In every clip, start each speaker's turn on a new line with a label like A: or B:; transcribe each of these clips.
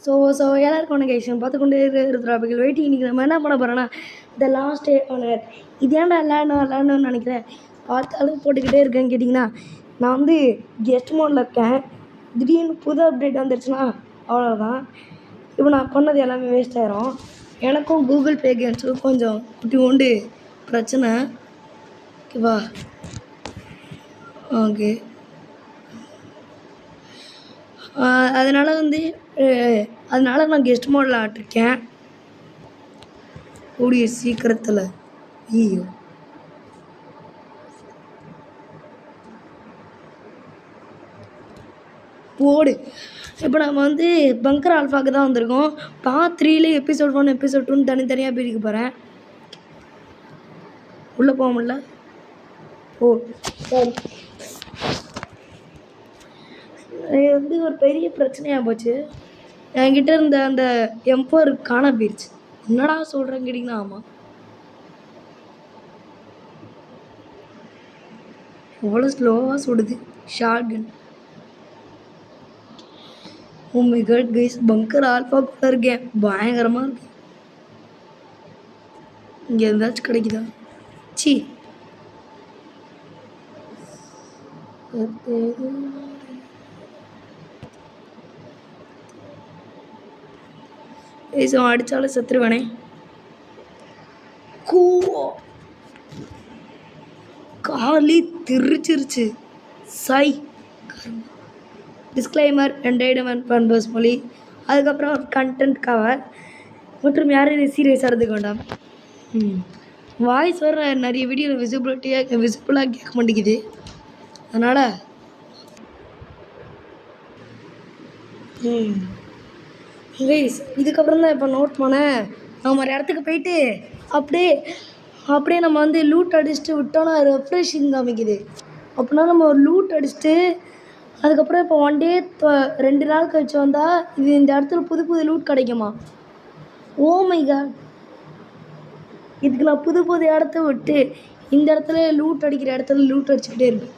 A: எல்லாருக்கும் ஒன்று கைஸ் பார்த்து கொண்டு இருக்கிற வெயிட்டிங். இன்றைக்கி நம்ம என்ன பண்ண போகிறோன்னா இந்த லாஸ்ட் டே ஆன் எர்த். இது ஏன்டா விளாடணும்னு நினைக்கிறேன். பார்த்தாலும் போட்டுக்கிட்டே இருக்கேன்னு கேட்டிங்கன்னா, நான் வந்து கெஸ்ட் மோடில் இருக்கேன். திடீர்னு புது அப்டேட் வந்துருச்சுன்னா அவ்வளோதான். இப்போ நான் பண்ணது எல்லாமே வேஸ்ட் ஆயிரும். எனக்கும் கூகுள் பே கேம்ஸுக்கும் கொஞ்சம் குட்டி உண்டு பிரச்சனை. ஓகேவா? ஓகே. அதனால் நான் கெஸ்ட் மோடில் ஆட்டிருக்கேன். கூடிய சீக்கிரத்தில் ஐயோ போடு. இப்போ நம்ம வந்து பங்கர் ஆல்ஃபாவுக்கு தான் வந்திருக்கோம். பார்ட் 3ல எபிசோட் 1 எபிசோட் 2 தனித்தனியாக பிரிக்க போகிறேன். உள்ளே போக முடியல. இது வந்து ஒரு பெரிய பிரச்சனையாக போச்சு. என்கிட்ட இருந்த அந்த M4 காண போயிடுச்சு. என்னடா சொல்கிறேன்னு கேட்டிங்கன்னா, ஆமாம், எவ்வளோ ஸ்லோவாக சுடுது shotgun. Oh my god guys, bunker ஆல்ஃபாக்குள்ளே இருக்கேன். பயங்கரமாக இருக்கு. இங்கே எதாச்சும் கிடைக்குதா? சி அடித்தாலும் செத்துருவானே. காலி திருச்சிருச்சு. சை டிஸ்க்ளைமர், என்டர்டைன்மெண்ட் பர்பஸ் மொழி. அதுக்கப்புறம் கண்டென்ட் கவர் மற்றும் யாரையும் சீரியஸாக எடுத்துக்க வேண்டாம். வாய்ஸ் வர நிறைய வீடியோவில் விசிபிளாக கேட்க மாட்டேங்குது. அதனால் இதுக்கப்புறம் தான் இப்போ நோட் பண்ணேன். நம்ம ஒரு இடத்துக்கு போயிட்டு அப்படியே நம்ம வந்து லூட் அடிச்சுட்டு விட்டோன்னா ரெஃப்ரெஷிங் காமிக்குது. அப்படின்னா நம்ம ஒரு லூட் அடிச்சுட்டு அதுக்கப்புறம் இப்போ 1 டே 2 நாள் கழிச்சு வந்தால் இந்த இடத்துல புது லூட் கிடைக்குமா? ஓ மை காட், இதுக்கு நான் புது இடத்த விட்டு இந்த இடத்துல லூட் அடிக்கிற இடத்துல லூட் அடிச்சுக்கிட்டே இருப்பேன்.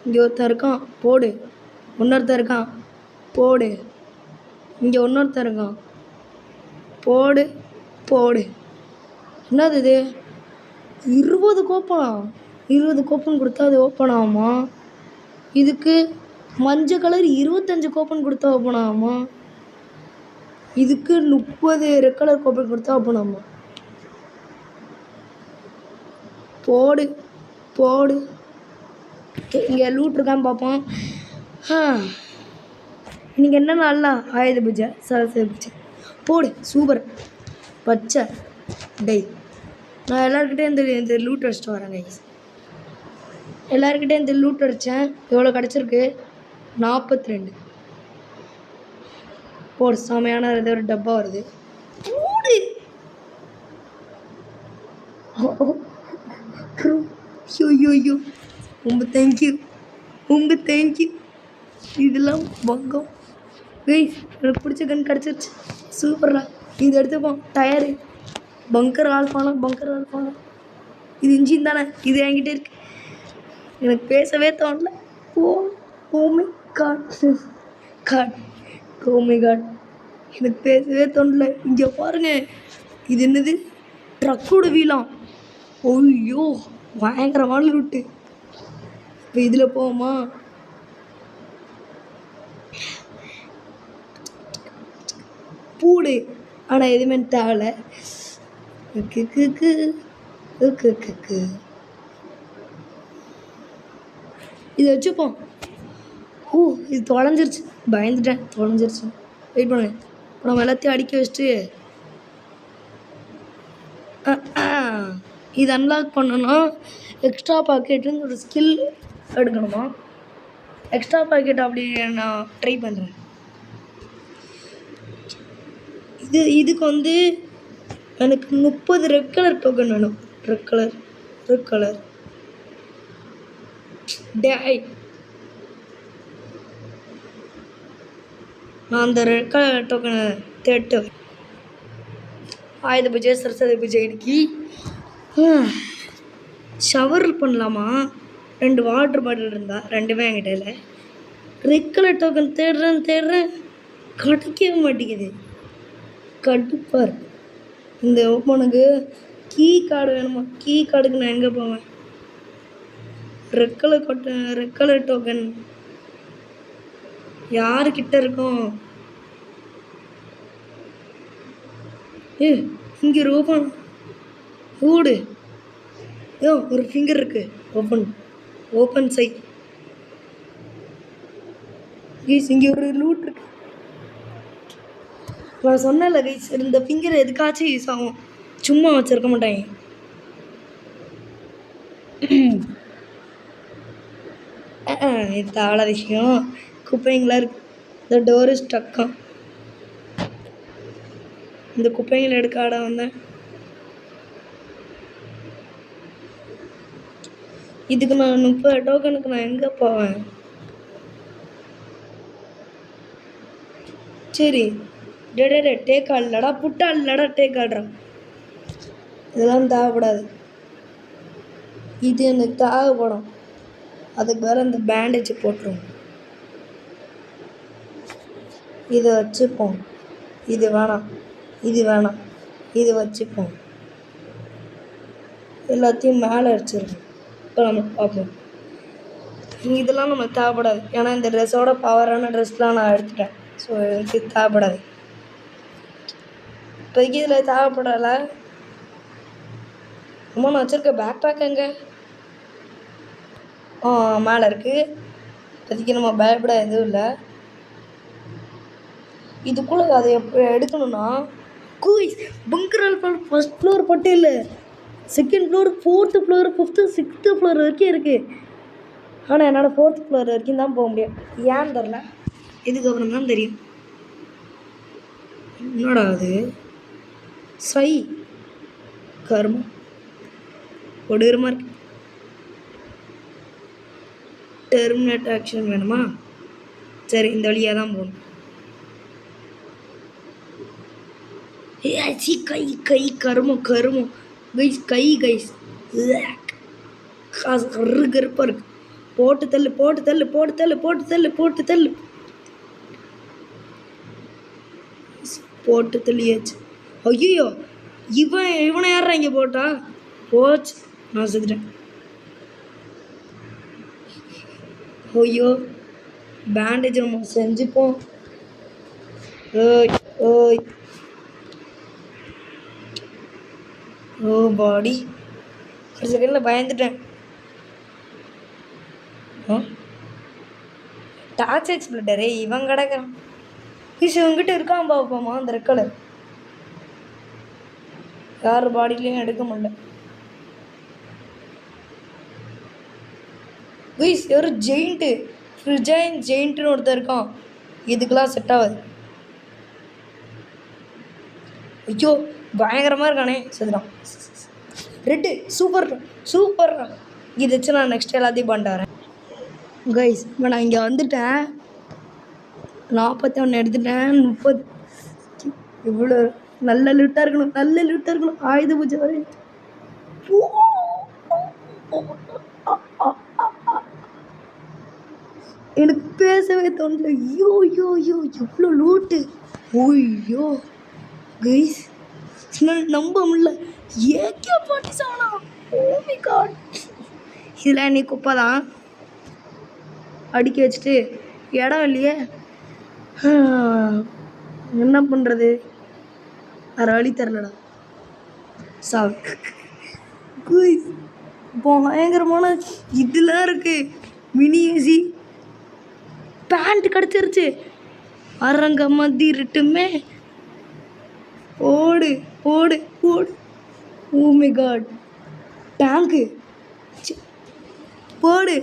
A: இங்கே ஒருத்தன் இருக்கான், போடு. இன்னொருத்தன் இருக்கான், போடு. இங்கே இன்னொருத்தன் இருக்கான், போடு. என்னது இது? 20 கோப்பன் கொடுத்தா அது ஓப்பன் ஆகுமா? இதுக்கு மஞ்சள் கலர் 25 கோப்பன் கொடுத்தா ஓப்பன் ஆகுமா? இதுக்கு 30 ரெட் கலர் கோப்பன் கொடுத்தா ஓப்பன் ஆகுமா? போடு. இங்கே லூட் இருக்கான்னு பார்ப்போம். இன்றைக்கி என்ன நாள்னா ஆயுத பூஜை, சரஸ்வதி பூஜை. போடு, சூப்பர். பச்சை டை. நான் எல்லாருக்கிட்டே இந்த லூட் அடிச்சிட்டு வரேன் கைஸ். எல்லாருக்கிட்டே இந்த லூட் அடித்தேன். எவ்வளோ கிடச்சிருக்கு? 42. போடு, செமையான ஏதோ ஒரு டப்பா வருது. போடு. ஐயோ ரொம்ப தேங்க்யூ. இதெல்லாம் பங்கம் கைஸ். எனக்கு பிடிச்ச கன் கிடச்சிருச்சு. சூப்பர்ரா. இது எடுத்துப்போம். டயரு பங்கர் ஆல்ஃபானா. இது இன்ஜின் தானே? இது என்கிட்ட இருக்கு. எனக்கு பேசவே தோணல. ஓ மை காட், எனக்கு பேசவே தோணல. இங்கே பாருங்க, இது என்னது? ட்ரக்கோட வீலாம். ஐயோ பயங்கரமான லூட்டு. இப்போ இதில் போவோமா? பூடு. ஆனால் எதுவுமே தேவை. இது வச்சுப்போம். இது தொலைஞ்சிருச்சு. பயந்துட்டேன், தொலைஞ்சிருச்சு. வெயிட் பண்ணுங்க. இப்போ நம்ம எல்லாத்தையும் அடிக்க வச்சுட்டு இது அன்லாக் பண்ணணும்னா எக்ஸ்ட்ரா பாக்கெட்டுன்னு ஒரு ஸ்கில் எடுக்கணுமா? எக்ஸ்ட்ரா பாக்கெட் அப்படி நான் ட்ரை பண்ணுறேன். இதுக்கு வந்து எனக்கு 30 ரெட் கலர் டோக்கன் வேணும். ரெட் கலர் டேய். நான் அந்த ரெட் கலர் டோக்கனை தேட்டு ஆயுத பூஜை, சரஸ்வதி பூஜை இன்னைக்கு ஷவர் பண்ணலாமா? 2 வாட்டர் பாட்டில் இருந்தால் 2மே என்கிட்ட இல்லை. ரெட் கலர் டோக்கன் தேடுறேன் கிடைக்கவே மாட்டேங்குது. கடுப்பாக இருக்கு. இந்த ஓப்பனுக்கு கீ கார்டு வேணுமா? கீ கார்டுக்கு நான் எங்கே போவேன்? ரெட் கலர் டோக்கன் யாருக்கிட்ட இருக்கும்? இங்கே ஒரு ஓடு. ஒரு ஃபிங்கர் இருக்கு. ஓப்பன் சை கைஸ். இங்கே ஒரு லூட் இருக்கு. நான் சொன்னேன்ல கைஸ், இந்த ஃபிங்கர் எதுக்காச்சும் யூஸ் ஆகும், சும்மா வச்சிருக்க மாட்டாங்க. இது தாவள விஷயம். குப்பைங்களா இருக்கு. இந்த டோரு ஸ்டக்கம். இந்த குப்பைங்களை எடுக்க ஆட வந்தேன். இதுக்கு நான் 30 டோக்கனுக்கு நான் எங்கே போவேன்? சரி டேக் ஆடலடா, புட்டா இல்லடா, டேக் ஆடுறான். இதெல்லாம் தேவைப்படாது. இது எனக்கு தேவைப்படும். அதுக்கு வேறு இந்த பேண்டேஜ் போட்டுருவோம். இதை வச்சுப்போம். இது வேணாம், இது வச்சுப்போம். எல்லாத்தையும் மேலே அடிச்சிருக்கோம். இப்போ நம்ம பார்ப்போம். இதெல்லாம் நமக்கு தேவைப்படாது. ஏன்னா இந்த ட்ரெஸ்ஸோட பவரான ட்ரெஸ்லாம் நான் எடுத்துட்டேன். ஸோ எனக்கு தேவைப்படாது. இப்போதைக்கு இதில் தேவைப்படலை. அம்மா நான் வச்சுருக்க பேக் பேக் எங்கே? மேலே இருக்குது. இப்போதைக்கு நம்ம பயப்பட எதுவும் இல்லை. இதுக்குள்ளே அதை எப்போ எடுக்கணும்னா பங்கரால் ஃபஸ்ட் ஃப்ளோர் பட்டு இல்லை, second floor, 4th floor, 5th 6th floor வரைக்கும் இருக்குது. ஆனால் என்னோடய 4th ஃப்ளோர் வரைக்கும் தான் போக முடியும். ஏன்னு தெரில, இதுக்கப்புறம் தான் தெரியும். என்னடா அது சை கருமம் கொடூரமாக இருக்கு. டெர்மினேட் ஆக்ஷன் வேணுமா? சரி, இந்த வழியாக தான் போகணும். கை கருமம் கைஸ், கைஸ் கருப்பா இருக்கு. போட்டு தள்ளியாச்சு. ஐயோ, இவனை யாரா இங்கே போட்டா? போச்சு, நான் செத்துட்டேன். ஐயோ, பேண்டேஜ் நம்ம செஞ்சுப்போம். ஓய் ஓ பாடி. ஒரு செகண்டில் பயந்துட்டேன். டார்ச் எக்ஸ்பிளட்டரே இவன் கிடக்கிறான். இவங்கிட்ட இருக்கான் பார்ப்போமா அந்த ரெட் கலர். யார் பாடியிலையும் எடுக்க முடியல. ஒரு ஜெயிண்ட்டுன்னு ஒருத்தர் இருக்கான். இதுக்கெல்லாம் செட் ஆகாது. ஐயோ, பயங்கரமாக இருக்கானே. செதுறான். Red super. இதை வச்சு நான் நெக்ஸ்ட் எல்லாத்தையும் பண்ணிட்டு வரேன் கைஸ். இப்போ நான் இங்கே வந்துட்டேன். 41 எடுத்துட்டேன். 30 இவ்வளோ நல்ல லிட்டாக இருக்கணும். ஆயுத பூஜை வரை எனக்கு பேசவே தோணல. ஐயோ எவ்வளோ லூட்டு. ஓய்யோ கைஸ், நம்ப முடியல. AK-47. Oh my god. இதில் நீ குப்பை தான் அடுக்கி வச்சுட்டு இடம் இல்லையே, என்ன பண்ணுறது? வேறு வழி தரலடா. சாவு. பயங்கரமான இதெல்லாம் இருக்குது. மினி ஏசி பேண்ட் கிடச்சிருச்சு. அரங்க மதிரட்டுமே. ஓடு. ஓ மை காட். டேங்கு போடு.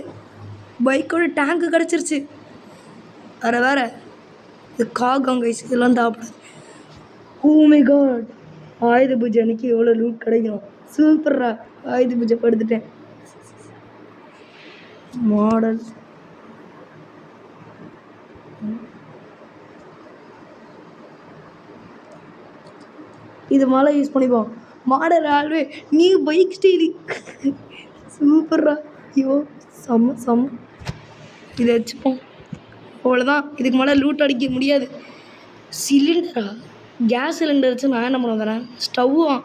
A: பைக்கோட டேங்கு கிடச்சிருச்சு. வேறு இது காகம் கைஸ், இதெல்லாம் தேவைப்படாது. Oh my god. Ayudha Puja அன்னைக்கு எவ்வளோ லூட் கிடைக்கும். சூப்பர்ரா. ஆயுத பூஜை படுத்துட்டேன். மாடல் இது மேலே யூஸ் பண்ணிப்போம். Model ஆல்வே new bike styling. சூப்பர்ரா. ஐயோ செம்ம. இதை வச்சுப்போம். அவ்வளோதான், இதுக்கு மேலே லூட் அடிக்க முடியாது. சிலிண்டரா? கேஸ் சிலிண்டர் வச்சு நான் என்ன பண்ண வரேன்? ஸ்டவ்வான்.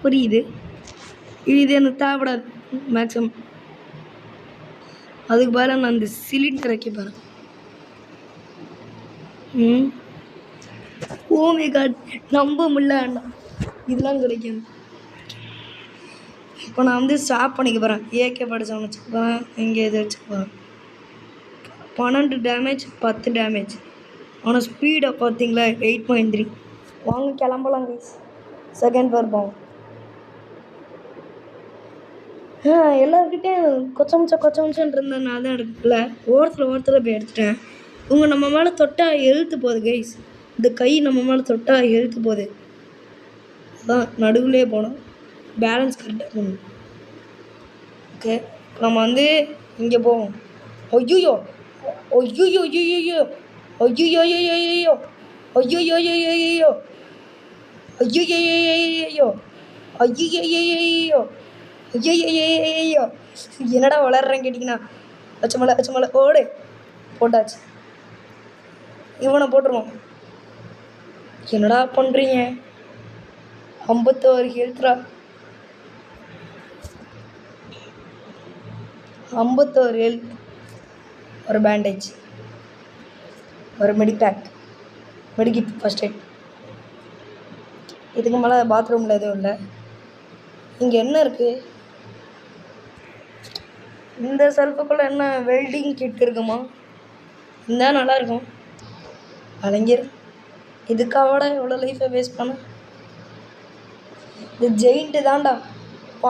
A: புரியுது. இது எனக்கு தேவைப்படாது மேக்ஸிமம். அதுக்கு பதிலாக நான் இந்த சிலிண்டர் வைக்க போகிறேன். ஓ மை காட், நம்ப முடியல வேண்டாம், இதெல்லாம் கிடைக்கும். இப்போ நான் வந்து ஸ்டாப் பண்ணிக்க போகிறேன். ஏகே படித்தவன் வச்சுக்க போகிறேன். இங்கே இது வச்சுக்க போகிறேன். 12 டேமேஜ் 10 டேமேஜ். ஆனால் ஸ்பீடை பார்த்தீங்களா 8.3. வாங்க கிளம்பலாம் கைஸ். செகண்ட் வருவோம். எல்லாருக்கிட்டேயும் கொச்சமிச்சன்னு இருந்ததுனால தான் எடுக்கல. ஓரத்தில் போய் எடுத்துட்டேன். நம்ம மேலே தொட்டால் எழுத்து போகுது கைஸ். இந்த கை நம்ம மேலே தொட்டால் எழுத்து போகுது. அதான் நடுவுலே போனோம். பேலன்ஸ் கரெக்டாக போகணும். ஓகே, நம்ம வந்து இங்கே போவோம். ஐயோ ஐயோ ஐயோ ஐயோ ஐயோ ஐயோ ஐயோ ஐயோ ஐயோ ஐயோ, என்னடா வளர்றேன் கேட்டிங்கன்னா, பச்சை மலை ஓடு. போட்டாச்சு. இவனை போட்டுருவோம். என்னடா பண்ணுறீங்க? 51 ஹெல்த்ரா. 51 ஹெல்த். ஒரு பேண்டேஜ், ஒரு மெடிக்கிட் ஃபஸ்ட் எய்ட். இதுக்கு மேலே பாத்ரூமில் எதுவும் இல்லை. இங்கே என்ன இருக்குது? இந்த செல்ஃபுக்குள்ளே என்ன வெல்டிங் கிட் இருக்குமா? இந்த நல்லாயிருக்கும். அலைஞர் இதுக்காக எவ்வளோ லைஃப்பை வேஸ்ட் பண்ண. இது ஜெயிண்ட்டு தான்டா.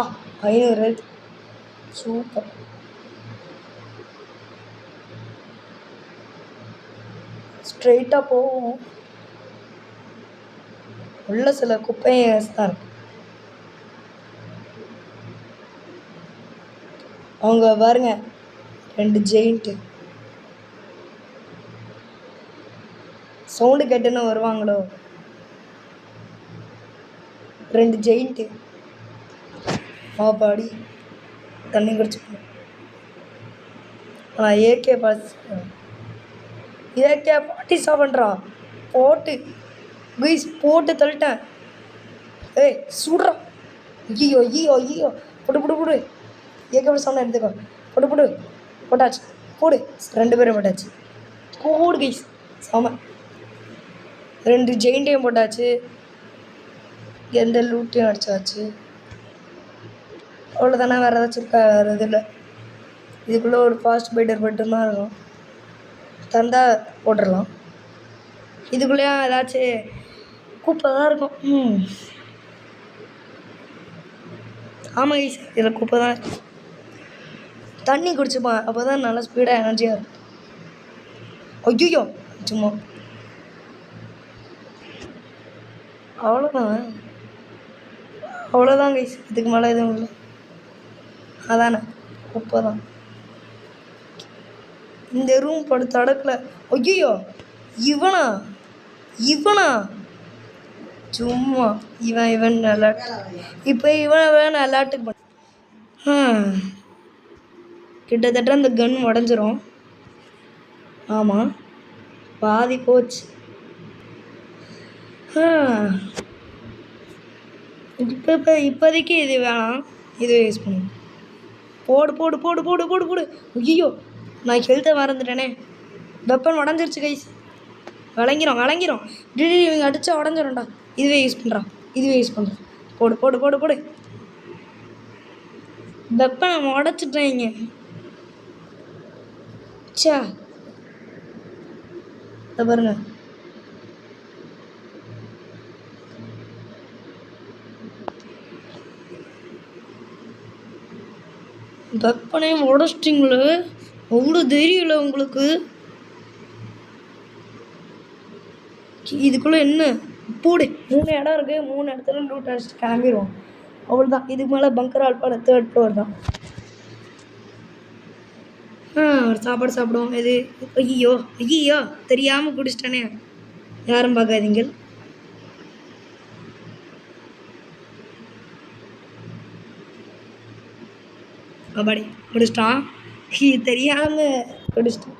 A: 500 ஹெல்த். சூப்பர். ஸ்ட்ரெயிட்டாக போவோம். உள்ள சில குப்பையை தான் இருக்கு. அவங்க பாருங்க, 2 ஜெயிண்ட்டு. சவுண்டு கேட்டுன்னு வருவாங்களோ? 2 ஜெயிண்ட்டு. பாடி தண்ணி குடிச்சுக்கணும். ஆனால் ஏகே 47 போட்டு தள்ளிட்டேன். ஏய் சுடுறா. ஐயோ போடு. ஏகே 47 எடுத்துக்கோ. போட்டாச்சு. போடு. 2 பேரும் போட்டாச்சு. போடு கைஸ். சாம 2 ஜெயிண்ட்டையும் போட்டாச்சு. எந்த லூட்டையும் அடிச்சாச்சு. அவ்வளோதானே, வேறு ஏதாச்சும் இருக்கா? வேறு இது இல்லை. இதுக்குள்ளே ஒரு ஃபாஸ்ட் பைட்டர் மட்டும்தான் இருக்கும். தந்தால் போட்டுடலாம். இதுக்குள்ளேயும் ஏதாச்சும் குப்பை தான் இருக்கும். ஆமாம் கைஸ், இதில் குப்பை தான் இருக்கும். தண்ணி குடிச்சுப்பான், அப்போ தான் நல்லா ஸ்பீடாக எனர்ஜியாக இருக்கும். ஐயோ சும்மா அவ்வளோதான் கைஸ். இதுக்கு மேலே எதுவும் இல்லை. அதானே, குப்பை தான். இந்த ரூம் படுத்து அடக்கல. ஐயோ இவனா சும்மா இவன் அலர்ட். இப்போ இவன் அலர்ட்டுக்கு பண்ண கிட்டத்தட்ட அந்த கன் உடஞ்சிரும். ஆமாம், பாதி போச்சு. இப்போதைக்கு இது வேணாம், இது யூஸ் பண்ணும். போடு. ஐயோ, நான் ஹெல்த்தை மறந்துட்டேனே. வெப்பன் உடஞ்சிருச்சு கைஸ். விளங்கிரும். இவங்க அடித்தா உடஞ்சிரும்டா. இதுவே யூஸ் பண்ணுறான். போடு. வெப்பனை உடச்சிட்டேங்க. சே, இதை பாருங்க. வெப்பனையும் உடச்சிட்டிங்களே, அவ்வளோ தெரியல உங்களுக்கு. இதுக்குள்ளே என்ன போடு. 3 இடம் இருக்குது. 3 இடத்துல லூட் அடிச்சுட்டு கிளம்பிடுவோம். அவ்வளோதான். இதுக்கு மேலே பங்கர் ஆல்பான 3rd ஃப்ளோர் தான். ஒரு சாப்பாடு சாப்பிடுவோம். இது ஐயோ தெரியாமல் குடிச்சிட்டானே. யாரும் பார்க்காதீங்க. கபாடி முடிச்சிட்டான். தெரியாமல் குடிச்சிட்டேன்.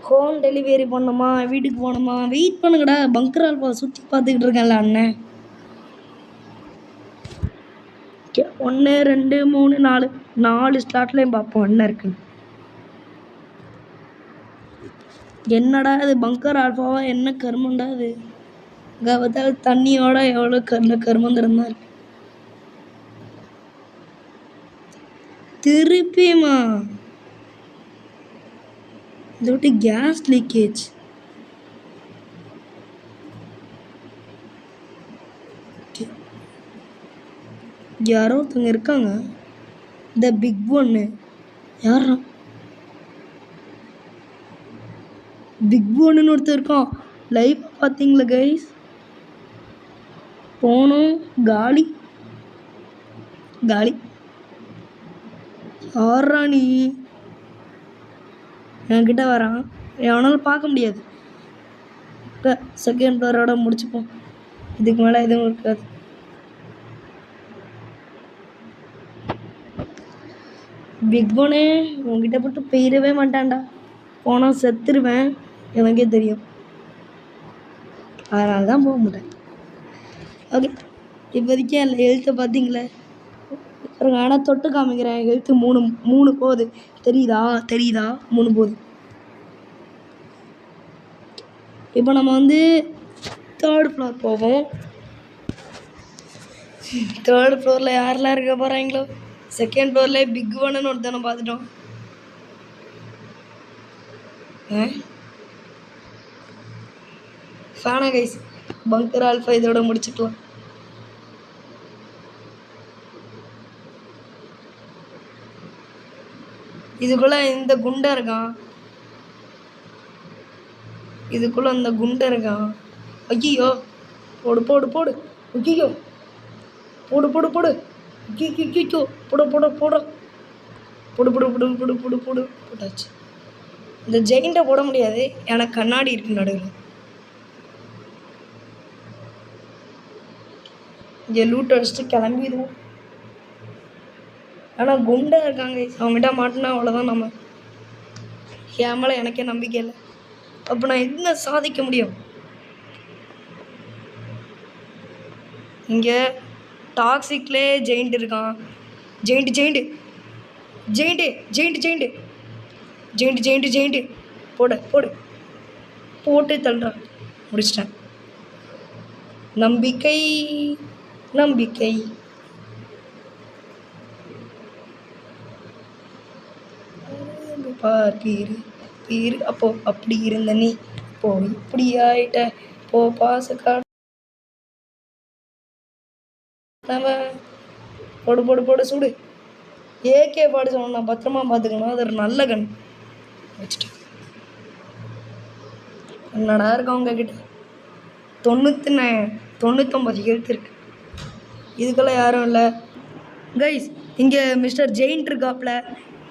A: ஹோம் டெலிவரி பண்ணணுமா, வீட்டுக்கு போகணுமா? வெயிட் பண்ணுங்கடா, பங்கர் ஆல்ஃபா சுற்றி பார்த்துக்கிட்டு இருக்கேன்ல அண்ணன். 1 2 3 4 4 ஸ்லாட்லேயும் பார்ப்போம் என்ன இருக்குன்னு. என்னடா இது பங்கர் ஆல்ஃபாவா? என்ன கருமண்டா இது? இங்கே பார்த்தாலும் தண்ணியோட எவ்வளோ கருமந்திரம் இருக்கு. திருப்பியுமா இதை விட்டு கேஸ் லீக்கேஜ். யாரோ ஒருத்தவங்க இருக்காங்க. த பிக் ஒன்னு யாரா? பிக் ஒன்னு ஒருத்தர் இருக்கான். லைவ் பார்த்தீங்களா கைஸ்? போனோம் காலி காலி. யாரா நீ? என்கிட்ட வரான். எவனாலும் பார்க்க முடியாது. இப்போ செகண்ட் ஃப்ளோரோட முடிச்சுப்போம். இதுக்கு மேலே எதுவும் இருக்காது. பிக் போனே உங்ககிட்ட போட்டு போயிடவே மாட்டான்டா. போனால் செத்துருவேன், எனக்கே தெரியும். அதனால தான் போக மாட்டேன். ஓகே, இப்போதைக்கு என் ஹெல்த்தை பார்த்தீங்களே. ஆனால் தொட்டு காமிக்கிறேன். ஹெல்த்து 3 போகுது. தெரியுதா 3 போகுது. இப்போ நம்ம வந்து 3rd ஃப்ளோர் போவோம். 3rd ஃப்ளோரில் யாரெல்லாம் இருக்க போகிறாங்களோ. செகண்ட் ஃப்ளோரில் பிக் ஒன்னு ஒருத்தனை பார்த்துட்டோம். ஃபேனா கைஸ், பங்கர் ஆல்ஃபா இதோட முடிச்சுக்கலாம். இதுக்குள்ளே இந்த குண்டை இருக்கான். இதுக்குள்ளே அந்த குண்டை இருக்கான். ஐயோ, போடு போடு போடு. ஐயோ, போடு போடு போடு. ஐயோ, போடு போடு போடு போடு போடு போடு போடு போடு போடு போட்டாச்சு. இந்த ஜெயிண்ட்டை போட முடியாது, எனக்கு கண்ணாடி இருக்கு நடுவில். இங்கே லூட் அடிச்சுட்டு கிளம்பிடுவோம். ஆனால் குண்டா இருக்காங்க, அவங்ககிட்ட மாட்டினா அவ்வளோதான். நம்ம என் மேலே எனக்கே நம்பிக்கை இல்லை. அப்போ நான் என்ன சாதிக்க முடியும்? இங்கே டாக்ஸிக்லே ஜெயிண்ட் இருக்கான். ஜெயிண்ட்டு போடு போடு போட்டு தள்ளுறான். முடிச்சிட்டேன். நம்பிக்கை பீரு பீரு. அப்போ அப்படி இருந்த நீ இப்போ இப்படி ஆயிட்ட. போ பாசக்கா போடு போடு போடு சூடு. ஏகே பாடு சொன்னா பத்திரமா பார்த்துக்கணும். அது ஒரு நல்ல கண் வச்சுட்டேன். என்னடா இருக்கா உங்ககிட்ட? 99 ஹெல்த் இருக்கு. இதுக்கெல்லாம் யாரும் இல்லை கைஸ். இங்கே மிஸ்டர் ஜெயிண்ட் இருக்காப்புல.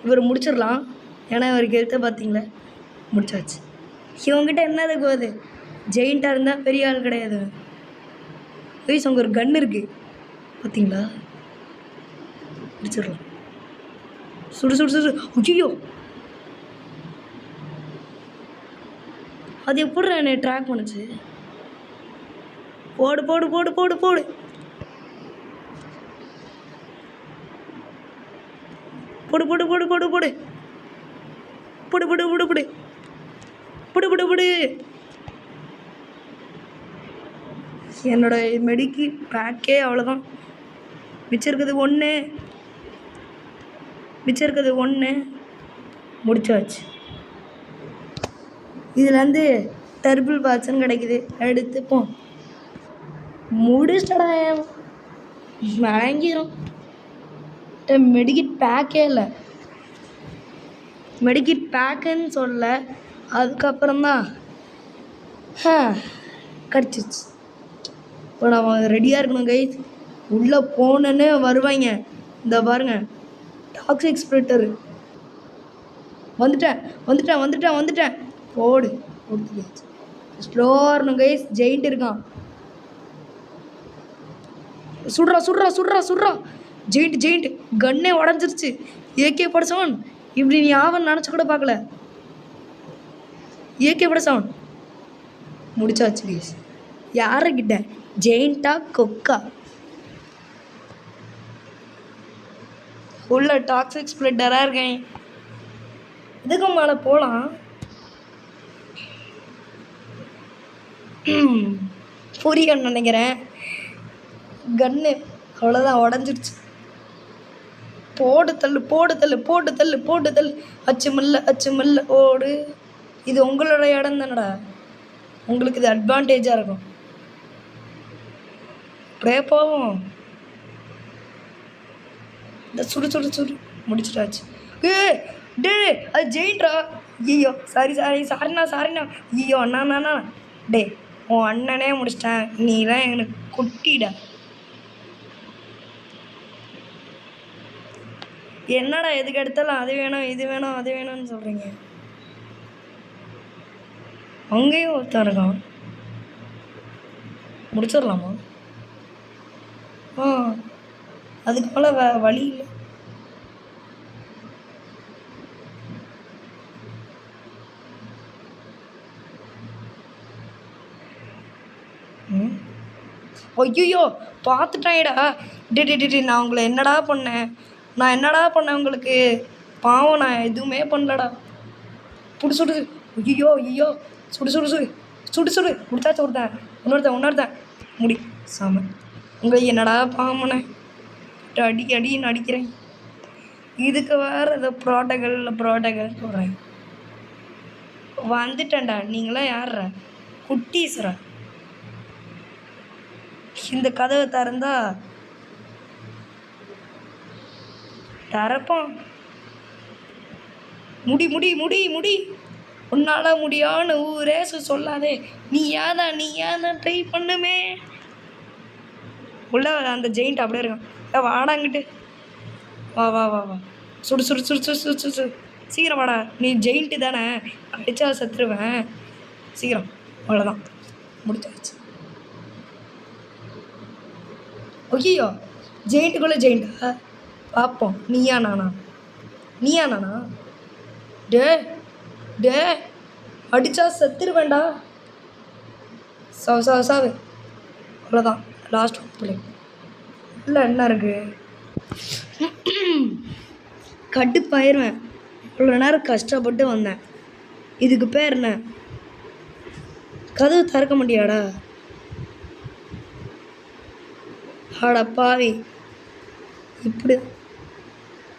A: இவர் முடிச்சிடலாம், ஏன்னா இவருக்கு ஹெல்த்தை பார்த்தீங்களே. முடிச்சாச்சு. இவங்ககிட்ட என்ன இருக்கு? அது ஜெயிண்ட்டாக இருந்தால் பெரிய ஆள் கிடையாது கைஸ். அங்கே ஒரு கன் இருக்குது பார்த்தீங்களா? முடிச்சிடலாம். சுடு சுடு சுடு. ஐயோ, அது எப்படி என்னை ட்ராக் பண்ணுச்சு? போடு போடு போடு போடு போடு போடு போடு போடு போடு போடு போடு போடு போடு போடு போடு போடு போடு. என்னோட மெடிக்கு பேக்கே அவ்வளோதான். மிச்சம் இருக்குது ஒன்று. முடிச்சாச்சு. இதுலேருந்து டர்பிள் பாட்சன் கிடைக்குது. எடுத்துப்போம். முடிச்சிட்டடா, வாங்கிடும். மெடிக்கிட் பேக்கே இல்லை. மெடிக்கிட் பேக்குன்னு சொல்ல, அதுக்கப்புறம்தான் கிடச்சிச்சு. இப்போ நம்ம ரெடியாக இருக்கணும் கைஸ். உள்ளே போனேன்னு வருவாங்க. இந்த பாருங்க, டாக்ஸிக் ஸ்பிரிட்டரு. வந்துட்டேன். போடு கொடுத்துருச்சு. ஸ்லோவாக இருக்கணும் கைஸ். ஜெயிண்ட் இருக்கான். சுட்றா. ஜெயிண்ட் கன்னே உடஞ்சிருச்சு. AK-47 இப்படி நீ ஆவன்னு நினச்சி கூட பார்க்கல. AK-47 முடிச்சாச்சு கைஸ். யாருக்கிட்ட? ஜெயிண்டா கொக்கா? உள்ள டாக்ஸிக் ஸ்ப்ளிட்டராக இருக்கேன். இதுக்கு மேலே போகலாம். புரியும்னு நினைக்கிறேன். கன்னு அவ்வளோதான், உடஞ்சிடுச்சு. போடு தள்ளு போடு தள்ளு போட்டு தள்ளு போட்டு தள்ளு. அச்சு மல்ல ஓடு. இது உங்களோட இடம் தானடா, உங்களுக்கு இது அட்வான்டேஜாக இருக்கும். அப்படியே போவோம். இந்த சுடு சுடு சுடு முடிச்சிட்டாச்சு. டே அது ஜெயின்ட்ரா. ஐயோ சாரிண்ணா. ஐயோ அண்ணா. டே உன் அண்ணனே முடிச்சிட்டேன், நீலாம் எனக்கு குட்டிடா. என்னடா எதுக்கு எடுத்தாலும் அது வேணும் இது வேணும் அது வேணும்னு சொல்கிறீங்க. அங்கேயும் ஒருத்தன் இருக்கான், முடிச்சிடலாமா? அதுக்கு மேலே வழி இல்லை. ஐயோ பார்த்துட்டாயடா. டே நான் உங்களை என்னடா பண்ணேன் உங்களுக்கு? பாவம், நான் எதுவுமே பண்ணலடா. சுடு. ஐயோ சுடு கொடுத்தாச்சு. இன்னொருத்தன் முடி சாம. உங்களை என்னடா பாவனே அடின்னு அடிக்கிறேன். இதுக்கு வேறு ஏதோ ப்ரோட்டகல் சொல்கிறேன். வந்துட்டேன்டா. நீங்களாம் யார்ரா? குட்டீஸ்ரா. இந்த கதவை திறப்பான். முடி உன்னால் முடியான்னு ஊரே சொல்லாதே. நீ ஏதான் ட்ரை பண்ணுமே. உள்ள அந்த ஜெயிண்ட் அப்படியே இருக்கான். வாடாங்கிட்டு வா. சுடு. சீக்கிரம் வாடா. நீ ஜெயிண்ட்டு தானே, அடித்தா செத்துருவேன். சீக்கிரம். அவ்வளோதான், முடிச்சாச்சு. ஐயோ ஜெயிண்ட்டுக்குள்ளே ஜெயிண்ட்டா? பார்ப்போம். நீயா நானா? டே அடித்தா செத்துருவேண்டா. சாவு. அவ்வளோதான், லாஸ்ட் பிள்ளை. இல்லை என்ன இருக்குது? கடுப்பாயிருவேன். இவ்வளோ நேரம் கஷ்டப்பட்டு வந்தேன். இதுக்கு பேர் என்ன? கதவு திறக்க முடியாடா? அட பாவி. இப்படி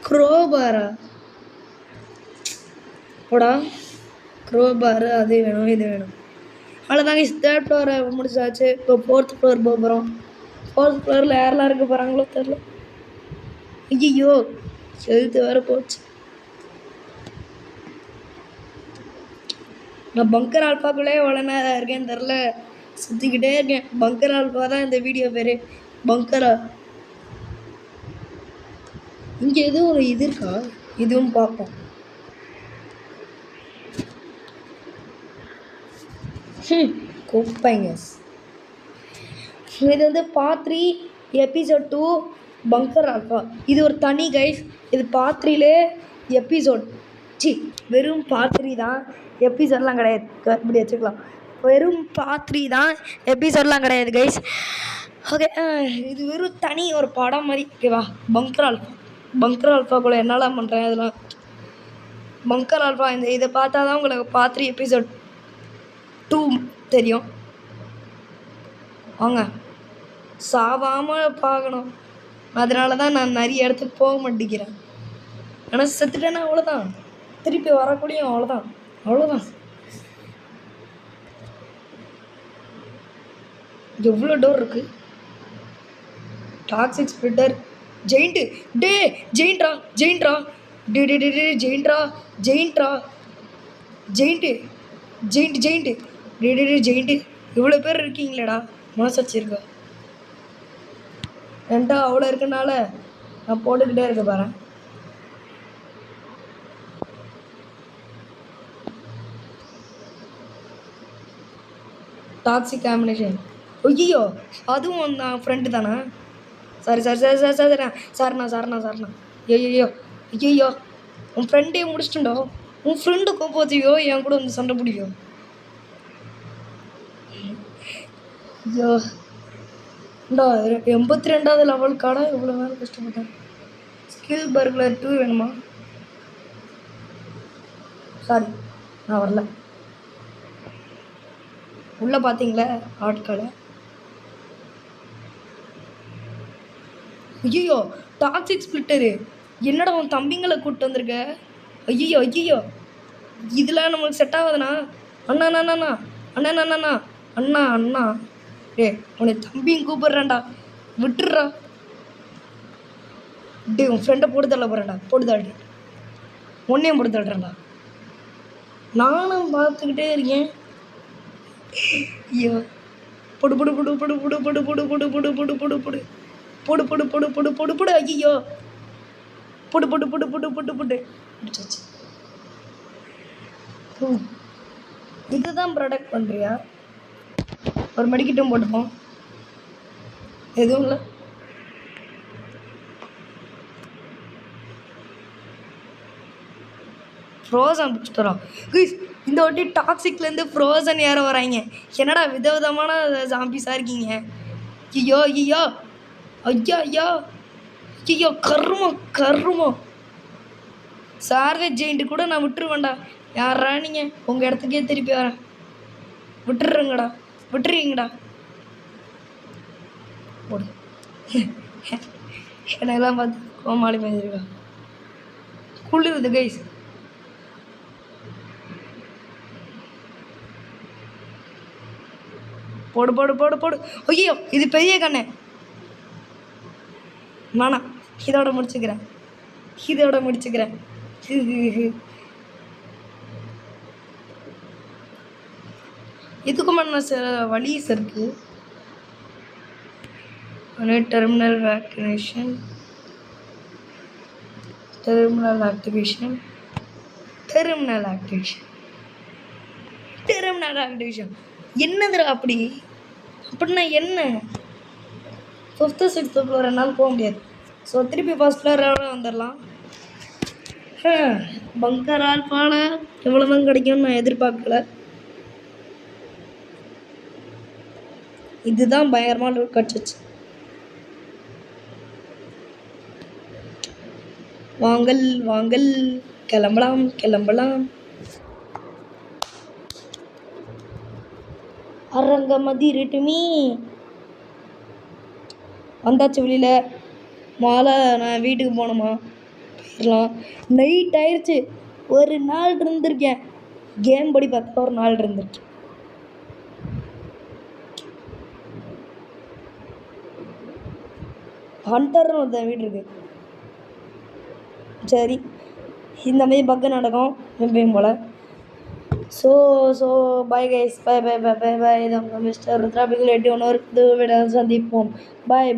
A: க்ரோபாரா? போடா க்ரோபாரு. அது வேணும் இது வேணும். அவ்வளோதாங்க. 3rd ஃப்ளோரை முடிச்சாச்சு. இப்போ 4th ஃப்ளோர் போக போகிறோம். 4th ஃப்ளோரில் யாரெல்லாம் இருக்க போகிறாங்களோ தெரில. ஐயோ எழுத்து வேறு போச்சு. நான் பங்கர் ஆல்ஃபாக்குள்ளே எவ்வளோ நேரம் இருக்கேன்னு தெரில, சுற்றிக்கிட்டே இருக்கேன். பங்கர் ஆல்ஃபா தான் இந்த வீடியோ பேர். பங்கரா. இங்கே எதுவும் ஒரு இது இருக்கா? இதுவும் பார்ப்போம். குப்பைங்க. இது வந்து Part 3 Episode 2 பங்கர் ஆல்ஃபா. இது ஒரு தனி கைஸ். இது Part 3லே எபிசோட். வெறும் Part 3 தான், எபிசோட்லாம் கிடையாது. இப்படி வச்சுக்கலாம். வெறும் Part 3 தான், எபிசோட்லாம் கிடையாது கைஸ். ஓகே, இது வெறும் தனி ஒரு படம் மாதிரி. ஓகேவா? பங்கர் ஆல்ஃபாக்குள்ளே என்னெல்லாம் பண்ணுறேன் அதெல்லாம். பங்கர் ஆல்ஃபா இதை பார்த்தா தான் உங்களுக்கு Part 3 Episode 2 தெரியும். வாங்க, சாவாமல் பார்க்கணும். அதனால தான் நான் நிறைய இடத்துக்கு போக மாட்டேங்கிறேன். ஆனால் செத்துட்டேன்னா அவ்வளோதான், திருப்பி வரக்கூடிய அவ்வளோதான். எவ்வளோ டோர் இருக்குது? Toxic splitter. ஜெயிண்ட்டு. ஜெயிண்ட்ரா. ஜெயிண்ட்டு. இவ்வளோ பேர் இருக்கீங்களேடா, மனசாட்சி இருக்கா? என்கிட்ட அவ்வளோ இருக்கனால நான் போட்டுக்கிட்டே இருக்க பாரு. Toxic combination. ஐயோ அதுவும் நான் ஃப்ரெண்டு தானே. Sorry sir sir sir sir சார்ண்ணா ஐயோ ஐயோ உன் ஃப்ரெண்டே முடிச்சிட்டுண்டோ உன் ஃப்ரெண்டு கோப்போத்தியோ என் கூட வந்து சண்டை பிடிக்கும். ஐயோ இண்டா 82வது லெவலுக்காடா இவ்வளோ நேரம் கஷ்டப்பட்டேன். ஸ்கில் பர்க்லர் 2 வேணுமா? சாரி நான் வரல. உள்ளே பார்த்தீங்களா ஆட்களை? ஐயோ டாக்ஸிக் ஸ்பிளிட்டரு என்னடா உன் தம்பிங்களை கூப்பிட்டு வந்திருக்க? ஐயோ ஐயோ இதெல்லாம் நம்மளுக்கு செட் ஆகாதுண்ணா. அண்ணா அண்ணா அண்ணா அண்ணா அண்ணா அண்ணா அண்ணா அண்ணா டே உன்னை தம்பியும் கூப்பிட்றேன்டா, விட்டுடுறா. டே உன் ஃப்ரெண்டை போட்டு தள்ள போகிறேன்டா, போட்டு தள்ளி உன்னையும் போட்டு தள்ளுறேன்டா. நானும் பார்த்துக்கிட்டே இருக்கேன். ஐயோ பொடு பொடு பொடு பொடு பொடு பொடு பொடு பொடு பொடு பொடு பொடு பொடு பொடு பொடு பொடு பொடு பொடு பொடு ஐயோ பொடு பொடு பொடு பொடு பொடு பொடு பிடிச்சாச்சு. இதுதான் ப்ராடக்ட் பண்ணுறியா? ஒரு மெடிக்கிட்டும் போட்டுப்போம். எதுவும் இல்லை. ஃப்ரோசன் பிடிச்சிட்டு வரோம். இந்த வாட்டி டாக்ஸிக்லேருந்து ஃப்ரோசன் ஏற வராங்க. என்னடா விதவிதமான ஜாம்பிஸாக இருக்கீங்க. ஐயோ ஐயோ ஐயா ஐயா ஐயோ கருமம் கருமம். சார்வேஜ் ஜெயிண்ட்டு கூட நான் விட்டுருவேன்டா. யாரா நீங்கள்? உங்கள் இடத்துக்கே திருப்பி வரேன். விட்டுருங்கடா, விட்டுருவீங்கடா. போடு என்னெல்லாம் பார்த்து கோமாளி மேஞ்சிருக்கா. குளிருது கைஸ். போடு போடு போடு போடு. ஐயோ இது பெரிய கண்ணே. வேணாம், இதோட முடிச்சுக்கிறேன். இதுக்கும் என்ன சார் வழி இருக்கு? டெர்மினல் ஆக்டிவேஷன் என்னதுடா? அப்படின்னா என்ன? 5th 6th ஃப்ளோர் என்னால் போக முடியாது. ஸோ திருப்பி ஃபர்ஸ்ட் ஃப்ளோரோட வந்துடலாம். பங்கர் ஆல்பால எவ்வளோ தான் கிடைக்கும்னு நான் எதிர்பார்க்கல. இதுதான் பயங்கரமாக லூட் கிடச்சிச்சு. வாங்கல் வாங்கல், கிளம்பலாம். அரங்கமதி ரிட்டுமி வந்தாச்சு வெளியில். மாலை நான் வீட்டுக்கு போகணுமா? போயிடலாம். நைட் ஆயிடுச்சு. ஒரு நாள் இருந்திருக்கேன். கேம் படி பார்த்தா ஒரு நாள் இருந்துச்சு. ஹண்டர்னு ஒருத்தன் வீடு இருக்கு. சரி இந்த மாதிரி பக்கு நடக்கும் எப்பயும் போல். ஸோ பாய் கைஸ், பாய். இது உங்கள் மிஸ்டர் ருத்ரா பிகில் இன்னொரு விட சந்திப்போம். பாய்.